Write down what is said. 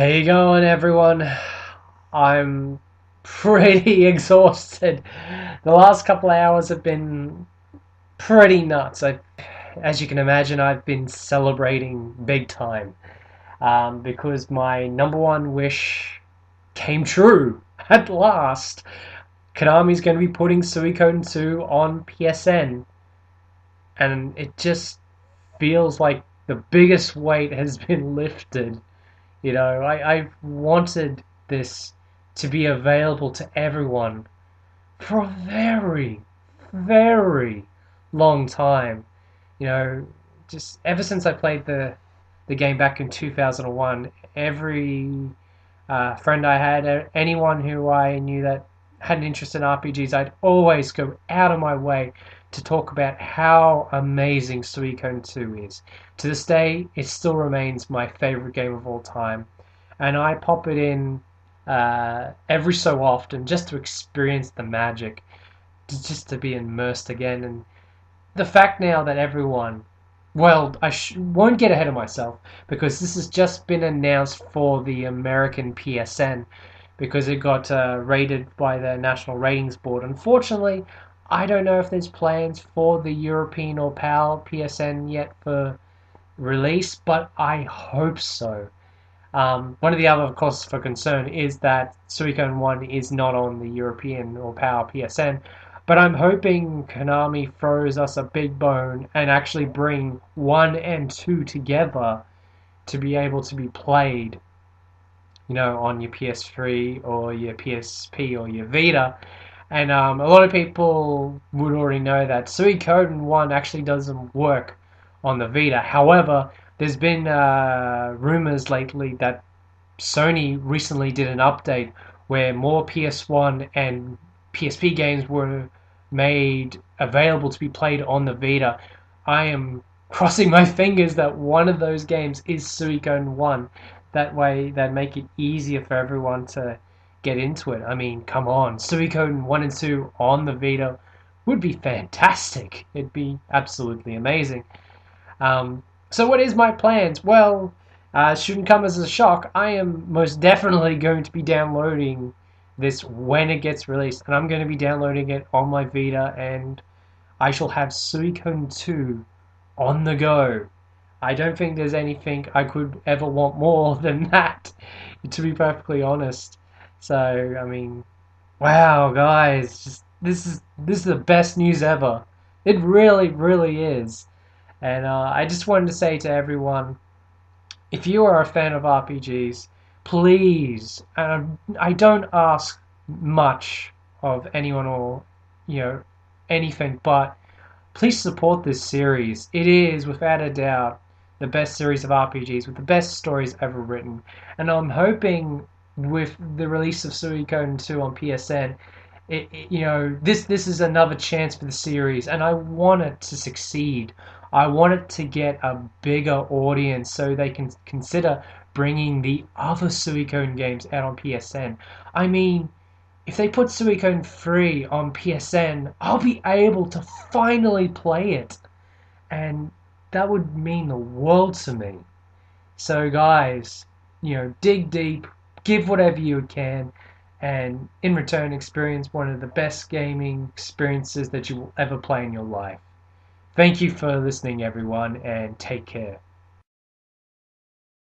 How you going, everyone? I'm pretty exhausted. The last couple of hours have been pretty nuts. As you can imagine, I've been celebrating big time because my number one wish came true at last. Konami's going to be putting Suikoden II on PSN, and it just feels like the biggest weight has been lifted. I've wanted this to be available to everyone for a very, very long time. Just ever since I played the game back in 2001, every friend I had, anyone who I knew that had an interest in RPGs, I'd always go out of my way to talk about how amazing Suikoden 2 is. To this day, it still remains my favorite game of all time, and I pop it in every so often just to experience the magic, just to be immersed again. And the fact now that everyone, well, won't get ahead of myself because this has just been announced for the American PSN because it got rated by the National Ratings Board. Unfortunately, I don't know if there's plans for the European or PAL PSN yet for release, but I hope so. One of the other causes for concern is that Suikoden 1 is not on the European or PAL PSN, but I'm hoping Konami throws us a big bone and actually bring 1 and 2 together to be able to be played, on your PS3 or your PSP or your Vita. And a lot of people would already know that Suikoden 1 actually doesn't work on the Vita. However, there's been rumors lately that Sony recently did an update where more PS1 and PSP games were made available to be played on the Vita. I am crossing my fingers that one of those games is Suikoden 1. That way, that'd make it easier for everyone to get into it. I mean, come on, Suikoden 1 and 2 on the Vita would be fantastic. It'd be absolutely amazing. So what is my plans? Well, shouldn't come as a shock. I am most definitely going to be downloading this when it gets released, and I'm going to be downloading it on my Vita, and I shall have Suikoden 2 on the go. I don't think there's anything I could ever want more than that, to be perfectly honest. So, I mean, wow, guys, this is the best news ever. It really, really is. And I just wanted to say to everyone, if you are a fan of RPGs, please, I don't ask much of anyone or, anything, but please support this series. It is, without a doubt, the best series of RPGs with the best stories ever written. And I'm hoping with the release of Suikoden 2 on PSN, this is another chance for the series, and I want it to succeed. I want it to get a bigger audience so they can consider bringing the other Suikoden games out on PSN. I mean, if they put Suikoden 3 on PSN, I'll be able to finally play it. And that would mean the world to me. So guys, dig deep, give whatever you can, and in return experience one of the best gaming experiences that you will ever play in your life. Thank you for listening, everyone, and take care.